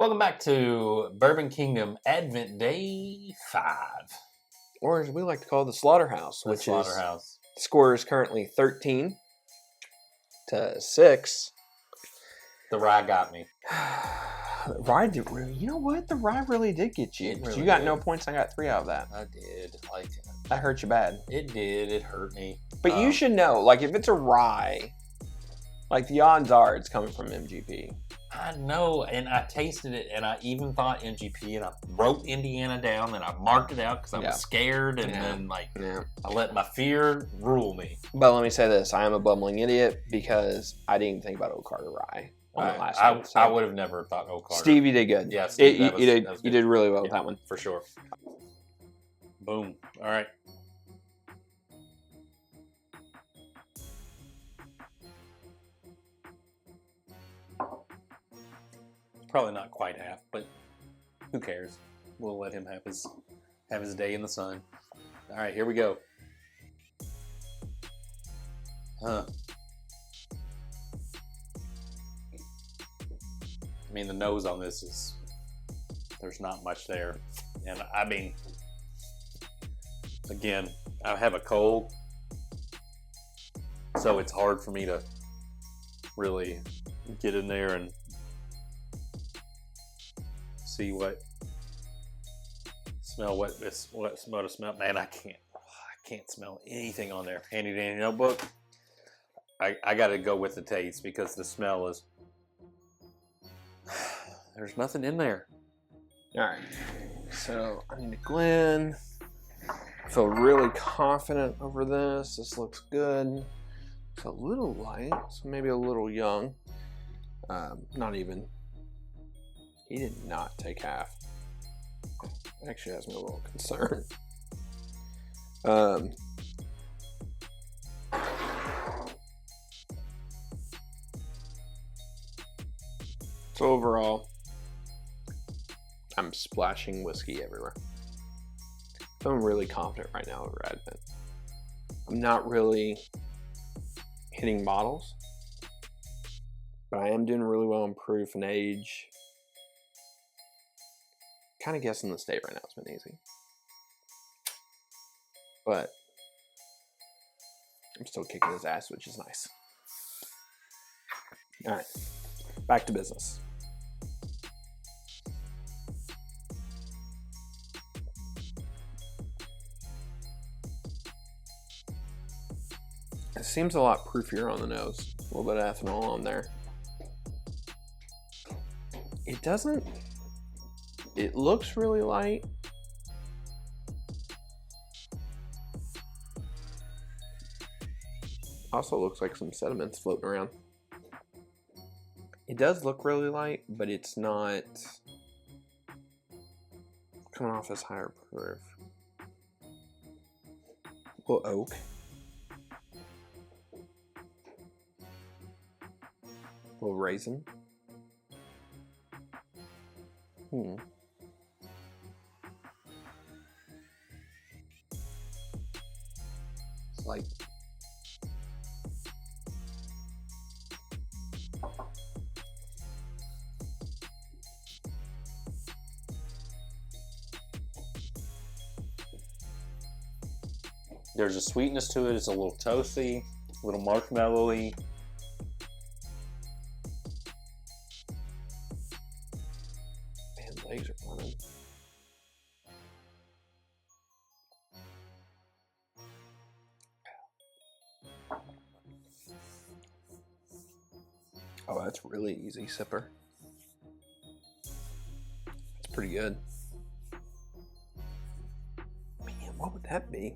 Welcome back to Bourbon Kingdom Advent Day 5. Or as we like to call the Slaughterhouse, The which Slaughterhouse. is score is currently 13-6. The rye got me. Rye, you know what? The rye really did get you. It But really you got did. no points. I got 3 out of that. I did. That hurt you bad. It did. It hurt me. But you should know, like, if it's a rye, like, the odds are it's coming from MGP. I know, and I tasted it, and I even thought MGP, and I wrote Indiana down, and I marked it out because I was scared, and then, I let my fear rule me. But let me say this. I am a bumbling idiot because I didn't even think about Oak Carter rye. I would have never thought Oak Carter. Steve, you did good. Yeah, Steve, you did really well with that one. For sure. Boom. All right. Probably not quite half, but who cares? We'll let him have his day in the sun. All right, here we go. I mean, the nose on this is, there's not much there. And I mean, again, I have a cold, so it's hard for me to really get in there and see what to smell. Man, I can't smell anything on there. Handy dandy notebook. I got to go with the taste because the smell is, there's nothing in there. All right, so I need to Glenn. I feel really confident over this. This looks good. It's a little light, so maybe a little young. Not even. He did not take half. Actually has me a little concerned. So overall, I'm splashing whiskey everywhere. So I'm really confident right now over Advent. I'm not really hitting bottles, but I am doing really well in proof and age. Kind of guessing the state right now has been easy. But I'm still kicking his ass, which is nice. Alright, back to business. It seems a lot proofier on the nose. A little bit of ethanol on there. It doesn't... It looks really light. Also looks like some sediments floating around. It does look really light, but it's not coming off as higher proof. A little oak. A little raisin. It's like There's a sweetness to it. It's a little toasty, a little marshmallowy. Man, legs are running. Oh, that's really easy sipper. That's pretty good. Man, what would that be?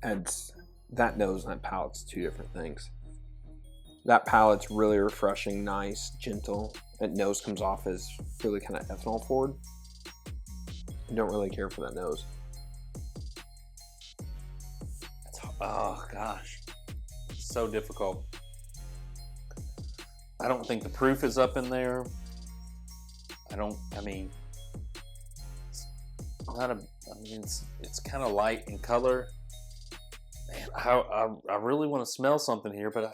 Adds that nose and that palate's 2 different things. That palate's really refreshing, nice, gentle. That nose comes off as really kind of ethanol forward. I don't really care for that nose. Oh gosh, it's so difficult. I don't think the proof is up in there. It's kind of light in color. Man, I really want to smell something here, but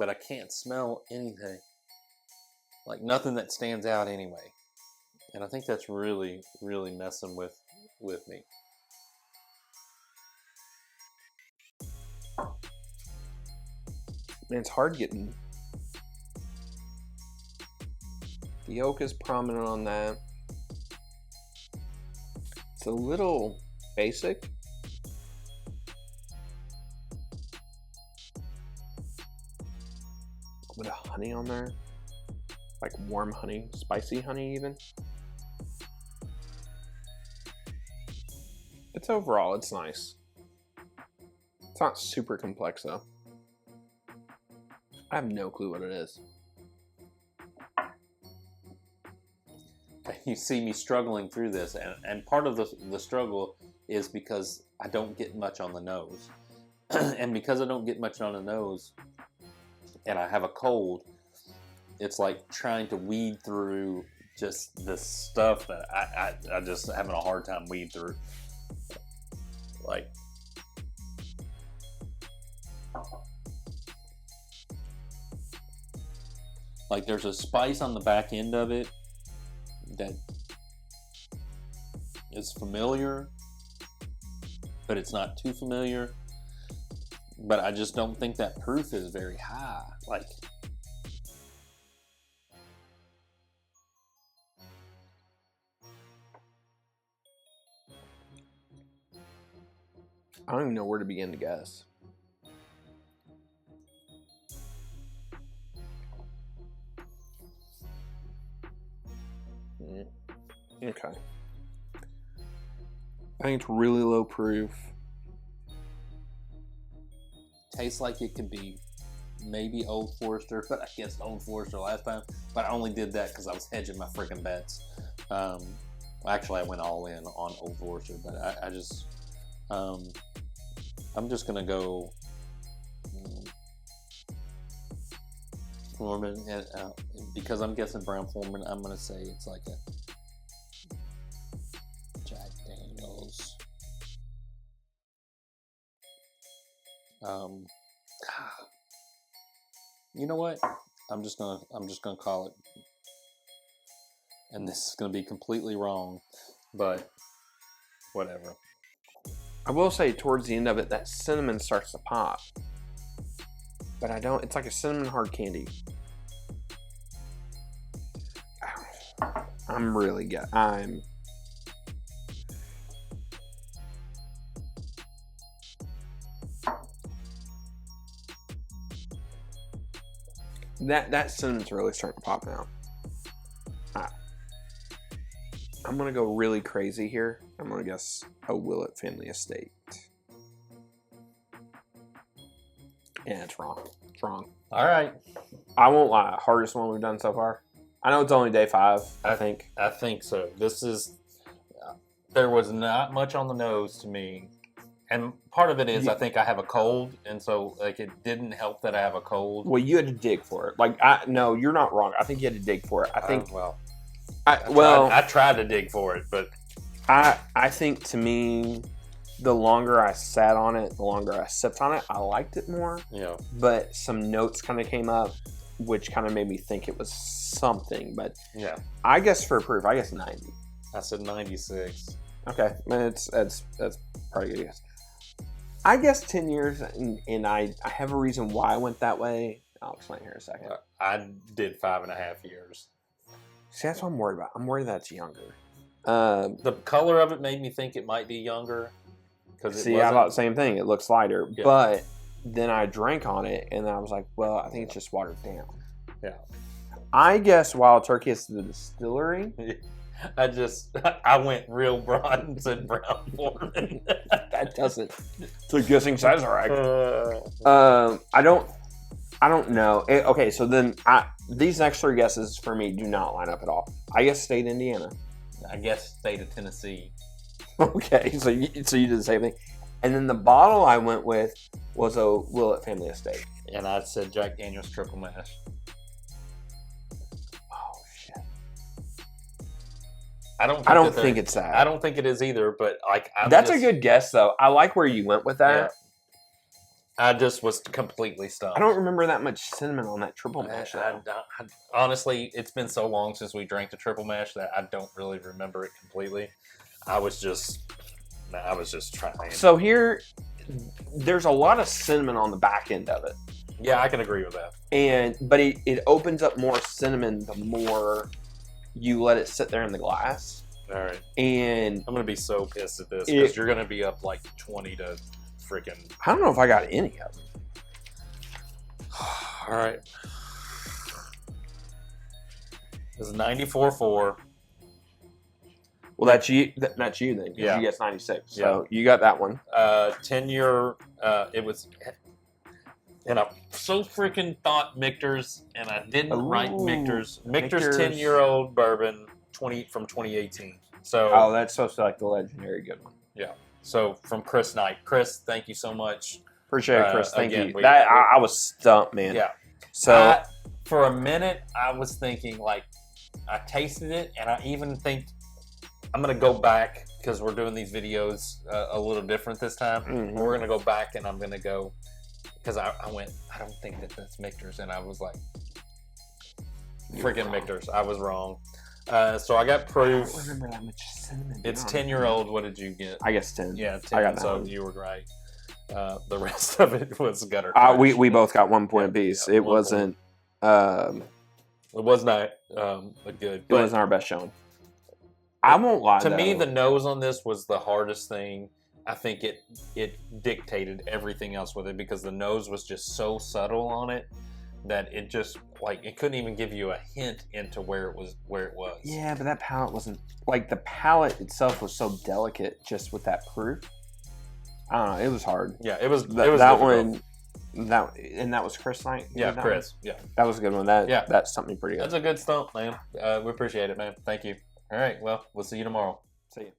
I can't smell anything. Like nothing that stands out anyway. And I think that's really, really messing with me. Man, it's hard getting. The oak is prominent on that. It's a little basic. A bit of honey on there. Like warm honey, spicy honey even. It's overall, it's nice. It's not super complex though. I have no clue what it is. You see me struggling through this, and part of the struggle is because I don't get much on the nose. And because I don't get much on the nose, and I have a cold, it's like trying to weed through just this stuff that I just having a hard time weed through. Like there's a spice on the back end of it that is familiar, but it's not too familiar. But I just don't think that proof is very high. Like, I don't even know where to begin to guess. Okay. I think it's really low proof. Tastes like it could be maybe Old Forester, but I guessed Old Forester last time. But I only did that because I was hedging my freaking bets. Actually, I went all in on Old Forester, but I just, I'm just gonna go Foreman, and because I'm guessing Brown Foreman, I'm gonna say it's like a Jack Daniels. You know what? I'm just gonna call it, and this is gonna be completely wrong, but whatever. I will say towards the end of it, that cinnamon starts to pop, but I don't. It's like a cinnamon hard candy. I'm really good. That cinnamon's really starting to pop now. I'm gonna go really crazy here. I'm gonna guess a Willett Family Estate. Yeah, it's wrong. It's wrong. All right. I won't lie. Hardest one we've done so far. I know it's only day 5. I think. I think so. This is. There was not much on the nose to me, and part of it is I think I have a cold, and so like it didn't help that I have a cold. Well, you had to dig for it. Like no, you're not wrong. I think you had to dig for it. I think. I tried to dig for it, but I think to me, the longer I sat on it, the longer I sipped on it, I liked it more. Yeah. But some notes kind of came up, which kind of made me think it was something. But yeah, I guess for proof, I guess 90. I said 96. Okay, man, that's probably good guess. I guess 10 years, and I have a reason why I went that way. I'll explain here in a second. I did 5.5 years. See, that's what I'm worried about. I'm worried that it's younger. The color of it made me think it might be younger. See, I thought the same thing. It looks lighter. Yeah. But then I drank on it, and I was like, well, I think it's just watered down. Yeah. I guess Wild Turkey is the distillery. I went real broad and said Brown Foreman. That doesn't. It's a guessing size, all right. I don't know. Okay, so then these next 3 guesses for me do not line up at all. I guess state Indiana. I guess state of Tennessee. Okay, so you did the same thing. And then the bottle I went with was a Willett Family Estate. And I said Jack Daniels Triple Mash. Oh, shit. I don't think it's that. I don't think it is either, but like that's a good guess, though. I like where you went with that. I just was completely stumped. I don't remember that much cinnamon on that triple mash. Honestly, it's been so long since we drank the triple mash that I don't really remember it completely. I was just trying. So here, there's a lot of cinnamon on the back end of it. Yeah, I can agree with that. But it opens up more cinnamon the more you let it sit there in the glass. All right. And I'm gonna be so pissed at this because you're gonna be up like 20 to freaking. I don't know if I got any of them. All right. This is 94.4. Well, that's you. That's you then. Yeah. You get 96. So you got that one. 10-year. It was. And I so freaking thought Michter's, and I didn't write Michter's. Michter's 10-year-old bourbon, from 2018. So that's supposed to be like the legendary good one. Yeah. So from Chris Knight. Chris, thank you so much. Appreciate it, Chris. Thank again, you. I was stumped, man. Yeah. So for a minute, I was thinking like I tasted it, and I even think I'm gonna go back because we're doing these videos a little different this time. Mm-hmm. We're gonna go back, and I'm gonna go. Because I went, I don't think that's Michter's, and I was like, freaking Michter's. I was wrong. So I got proof. I don't remember that much cinnamon. It's 10-year-old. What did you get? I guess 10. Yeah, 10. I got that so one. you were right. The rest of it was gutter. We both got 1 point apiece. It wasn't. It was not good. It wasn't our best showing. I won't lie. To me, the nose on this was the hardest thing. I think it dictated everything else with it because the nose was just so subtle on it that it just like it couldn't even give you a hint into where it was. Yeah, but that palate wasn't like the palate itself was so delicate just with that proof. I don't know. It was hard. Yeah, it was. That difficult. one. That was Chris Knight. Yeah, Chris. One? Yeah, that was a good one. That's something pretty good. That's a good stump, man. We appreciate it, man. Thank you. All right. Well, we'll see you tomorrow. See you.